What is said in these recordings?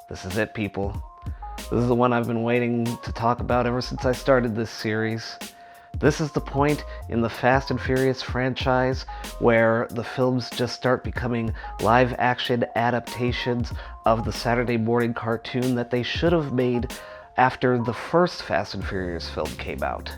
This is it, people. This is the one I've been waiting to talk about ever since I started this series. This is the point in the Fast and Furious franchise where the films just start becoming live-action adaptations of the Saturday morning cartoon that they should have made after the first Fast and Furious film came out.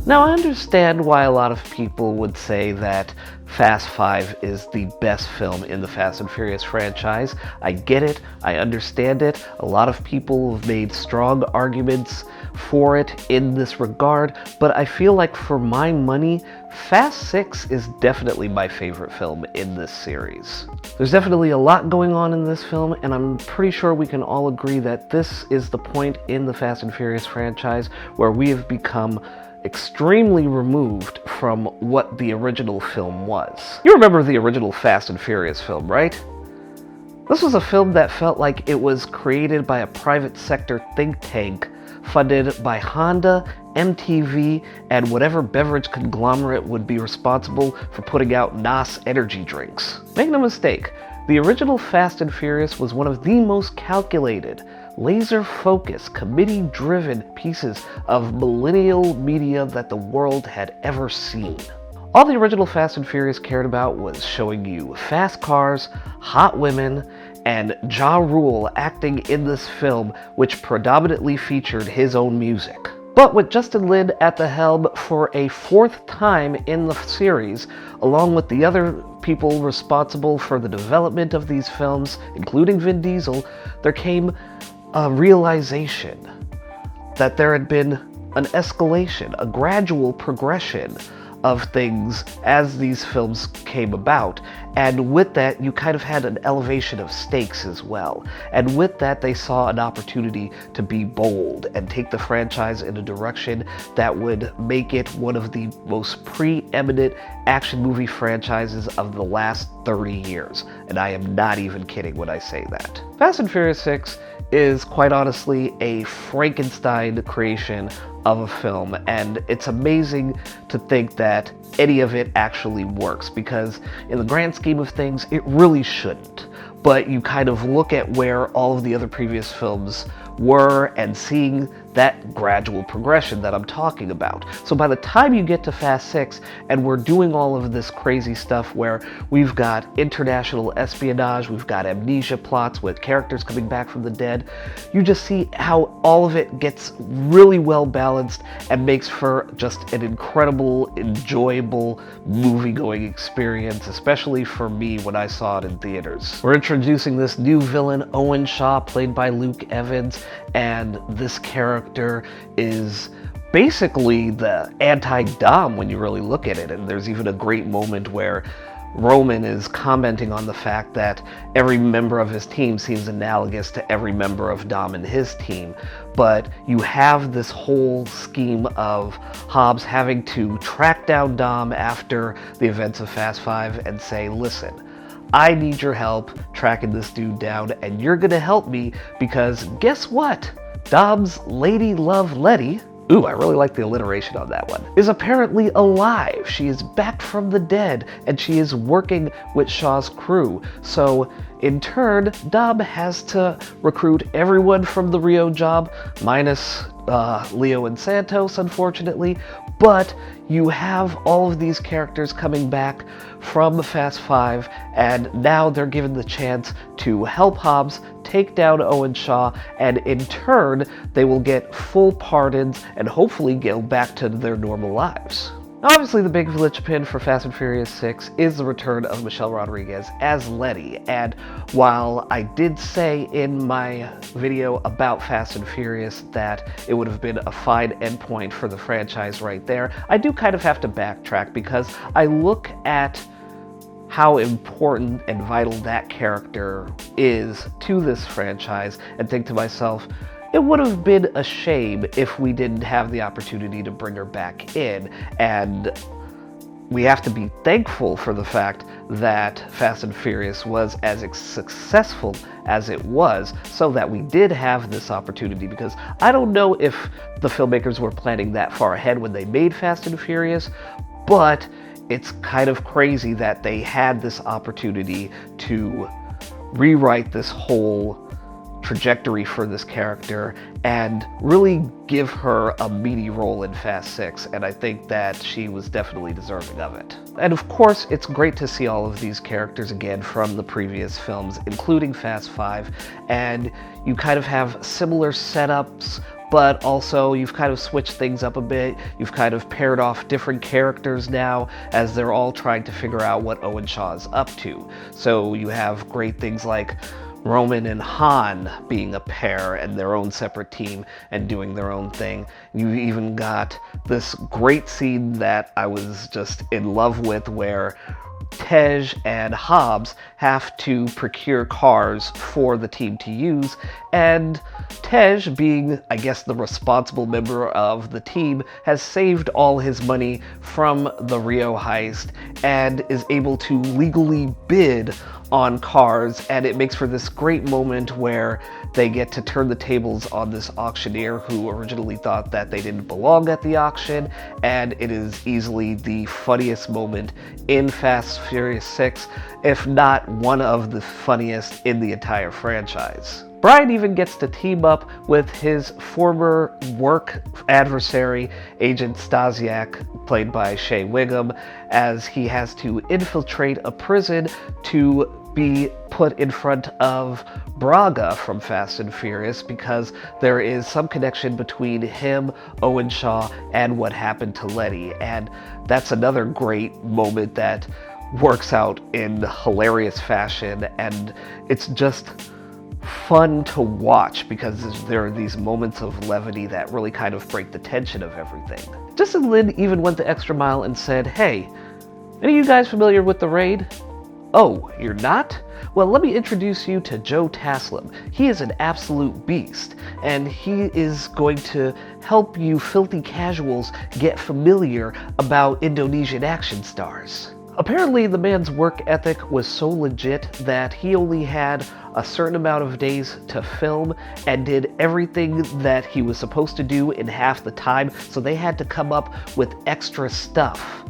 Now, I understand why a lot of people would say that Fast 5 is the best film in the Fast and Furious franchise. I get it, I understand it. A lot of people have made strong arguments for it in this regard, but I feel like for my money, Fast 6 is definitely my favorite film in this series. There's definitely a lot going on in this film, and I'm pretty sure we can all agree that this is the point in the Fast and Furious franchise where we have become extremely removed from what the original film was. You remember the original Fast and Furious film, right? This was a film that felt like it was created by a private sector think tank funded by Honda, MTV, and whatever beverage conglomerate would be responsible for putting out NOS energy drinks. Make no mistake, the original Fast and Furious was one of the most calculated, laser-focused, committee-driven pieces of millennial media that the world had ever seen. All the original Fast and Furious cared about was showing you fast cars, hot women, and Ja Rule acting in this film, which predominantly featured his own music. But with Justin Lin at the helm for a fourth time in the series, along with the other people responsible for the development of these films, including Vin Diesel, there came a realization that there had been an escalation, a gradual progression of things as these films came about. And with that, you kind of had an elevation of stakes as well. And with that, they saw an opportunity to be bold and take the franchise in a direction that would make it one of the most preeminent action movie franchises of the last 30 years. And I am not even kidding when I say that. Fast and Furious 6 is quite honestly a Frankenstein creation of a film, and it's amazing to think that any of it actually works, because in the grand scheme of things, it really shouldn't. But you kind of look at where all of the other previous films were and seeing that gradual progression that I'm talking about. So by the time you get to Fast 6 and we're doing all of this crazy stuff where we've got international espionage, we've got amnesia plots with characters coming back from the dead, you just see how all of it gets really well balanced and makes for just an incredible, enjoyable movie-going experience, especially for me when I saw it in theaters. We're introducing this new villain, Owen Shaw, played by Luke Evans, and this character is basically the anti-Dom when you really look at it. And there's even a great moment where Roman is commenting on the fact that every member of his team seems analogous to every member of Dom and his team. But you have this whole scheme of Hobbs having to track down Dom after the events of Fast 5 and say, listen, I need your help tracking this dude down, and you're gonna help me because guess what? Dom's lady love Letty, ooh, I really like the alliteration on that one, is apparently alive. She is back from the dead, and she is working with Shaw's crew. So in turn, Dom has to recruit everyone from the Rio job, minus Leo and Santos, unfortunately. But you have all of these characters coming back from Fast 5, and now they're given the chance to help Hobbs take down Owen Shaw, and in turn, they will get full pardons and hopefully go back to their normal lives. Now, obviously, the big linchpin for Fast and Furious 6 is the return of Michelle Rodriguez as Letty. And while I did say in my video about Fast and Furious that it would have been a fine endpoint for the franchise right there, I do kind of have to backtrack because I look at how important and vital that character is to this franchise and think to myself, it would have been a shame if we didn't have the opportunity to bring her back in. And we have to be thankful for the fact that Fast and Furious was as successful as it was, so that we did have this opportunity, because I don't know if the filmmakers were planning that far ahead when they made Fast and Furious, but it's kind of crazy that they had this opportunity to rewrite this whole trajectory for this character and really give her a meaty role in Fast 6, and I think that she was definitely deserving of it. And of course, it's great to see all of these characters again from the previous films, including Fast 5, and you kind of have similar setups, but also you've kind of switched things up a bit. You've kind of paired off different characters now as they're all trying to figure out what Owen Shaw is up to. So you have great things like Roman and Han being a pair and their own separate team and doing their own thing. You even got this great scene that I was just in love with where Tej and Hobbs have to procure cars for the team to use, and Tej, being, I guess, the responsible member of the team, has saved all his money from the Rio heist and is able to legally bid on cars, and it makes for this great moment where they get to turn the tables on this auctioneer who originally thought that they didn't belong at the auction, and it is easily the funniest moment in Fast Furious 6, if not one of the funniest in the entire franchise. Brian even gets to team up with his former work adversary, Agent Stasiak, played by Shea Whigham, as he has to infiltrate a prison to be put in front of Braga from Fast and Furious, because there is some connection between him, Owen Shaw, and what happened to Letty. And that's another great moment that works out in hilarious fashion, and it's just fun to watch because there are these moments of levity that really kind of break the tension of everything. Justin Lin even went the extra mile and said, "Hey, any of you guys familiar with The Raid? Oh, you're not? Well, let me introduce you to Joe Taslim. He is an absolute beast, and he is going to help you filthy casuals get familiar about Indonesian action stars." Apparently, the man's work ethic was so legit that he only had a certain amount of days to film and did everything that he was supposed to do in half the time, so they had to come up with extra stuff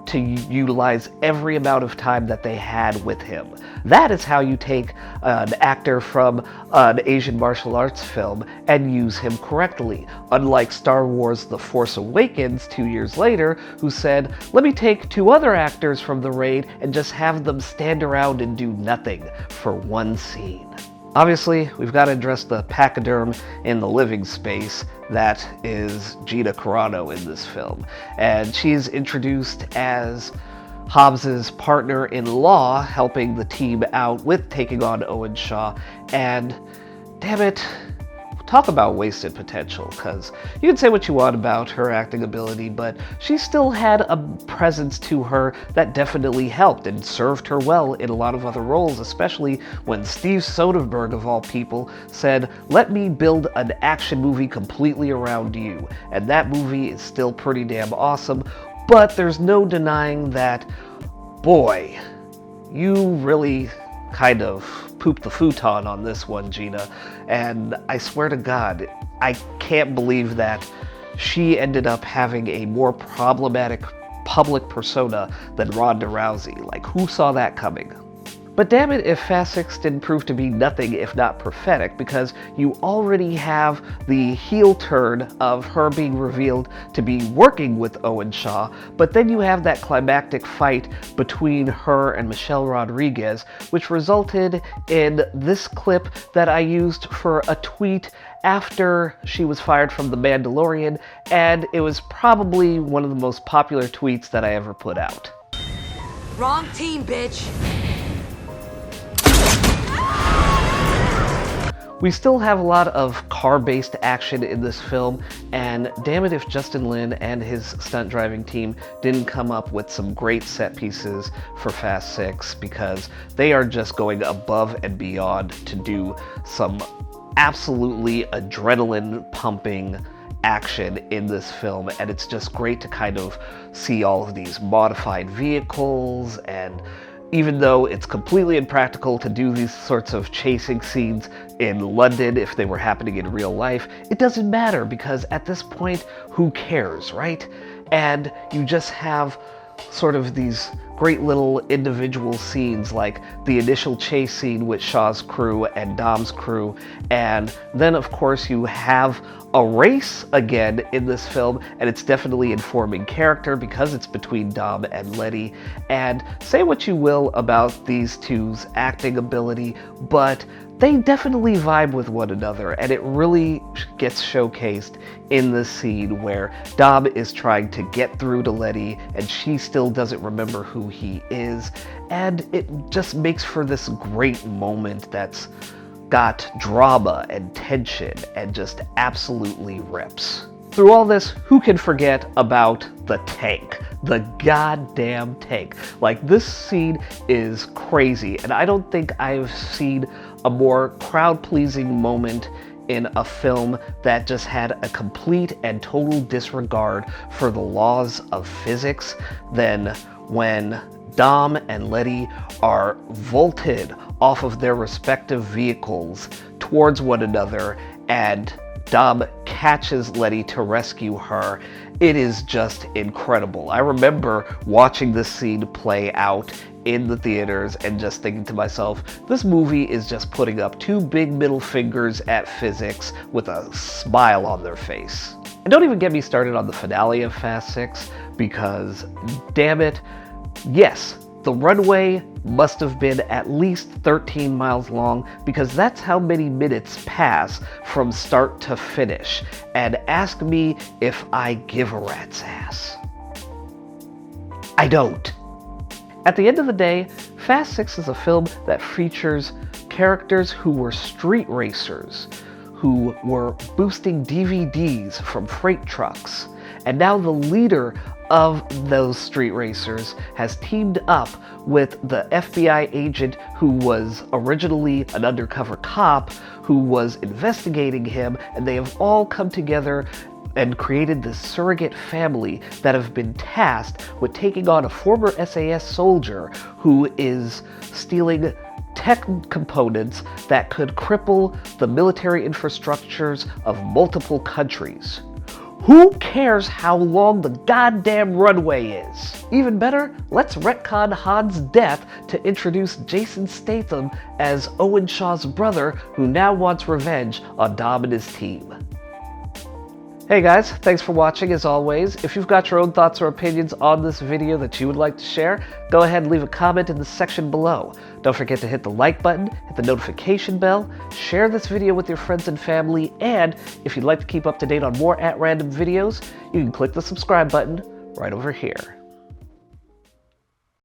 to utilize every amount of time that they had with him. That is how you take an actor from an Asian martial arts film and use him correctly. Unlike Star Wars The Force Awakens 2 years later, who said, let me take 2 other actors from The Raid and just have them stand around and do nothing for one scene. Obviously, we've got to address the pachyderm in the living space that is Gina Carano in this film. And she's introduced as Hobbs's partner-in-law, helping the team out with taking on Owen Shaw. And damn it, talk about wasted potential, because you can say what you want about her acting ability, but she still had a presence to her that definitely helped and served her well in a lot of other roles, especially when Steve Soderbergh, of all people, said, let me build an action movie completely around you. And that movie is still pretty damn awesome, but there's no denying that, boy, you really kind of pooped the futon on this one, Gina. And I swear to God, I can't believe that she ended up having a more problematic public persona than Ronda Rousey. Like, who saw that coming? But damn it if Fast 6 didn't prove to be nothing if not prophetic, because you already have the heel turn of her being revealed to be working with Owen Shaw, but then you have that climactic fight between her and Michelle Rodriguez, which resulted in this clip that I used for a tweet after she was fired from The Mandalorian, and it was probably one of the most popular tweets that I ever put out. Wrong team, bitch! We still have a lot of car-based action in this film, and damn it if Justin Lin and his stunt driving team didn't come up with some great set pieces for Fast 6, because they are just going above and beyond to do some absolutely adrenaline-pumping action in this film, and it's just great to kind of see all of these modified vehicles. And even though it's completely impractical to do these sorts of chasing scenes in London if they were happening in real life, it doesn't matter, because at this point, who cares, right? And you just have sort of these great little individual scenes, like the initial chase scene with Shaw's crew and Dom's crew, and then of course you have a race again in this film, and it's definitely informing character because it's between Dom and Letty. And say what you will about these two's acting ability, but they definitely vibe with one another, and it really gets showcased in the scene where Dom is trying to get through to Letty and she still doesn't remember who he is, and it just makes for this great moment that's got drama and tension and just absolutely rips. Through all this, who can forget about the tank? The goddamn tank. Like, this scene is crazy, and I don't think I've seen a more crowd-pleasing moment in a film that just had a complete and total disregard for the laws of physics than when Dom and Letty are vaulted off of their respective vehicles towards one another, and Dom catches Letty to rescue her. It is just incredible. I remember watching this scene play out in the theaters and just thinking to myself, this movie is just putting up two big middle fingers at physics with a smile on their face. And don't even get me started on the finale of Fast 6, because damn it, yes, the runway must have been at least 13 miles long, because that's how many minutes pass from start to finish. And ask me if I give a rat's ass. I don't. At the end of the day, Fast 6 is a film that features characters who were street racers, who were boosting DVDs from freight trucks, and now the leader of those street racers has teamed up with the FBI agent who was originally an undercover cop who was investigating him, and they have all come together and created this surrogate family that have been tasked with taking on a former SAS soldier who is stealing tech components that could cripple the military infrastructures of multiple countries. Who cares how long the goddamn runway is? Even better, let's retcon Han's death to introduce Jason Statham as Owen Shaw's brother, who now wants revenge on Dom and his team. Hey guys, thanks for watching as always. If you've got your own thoughts or opinions on this video that you would like to share, go ahead and leave a comment in the section below. Don't forget to hit the like button, hit the notification bell, share this video with your friends and family, and if you'd like to keep up to date on more at random videos, you can click the subscribe button right over here.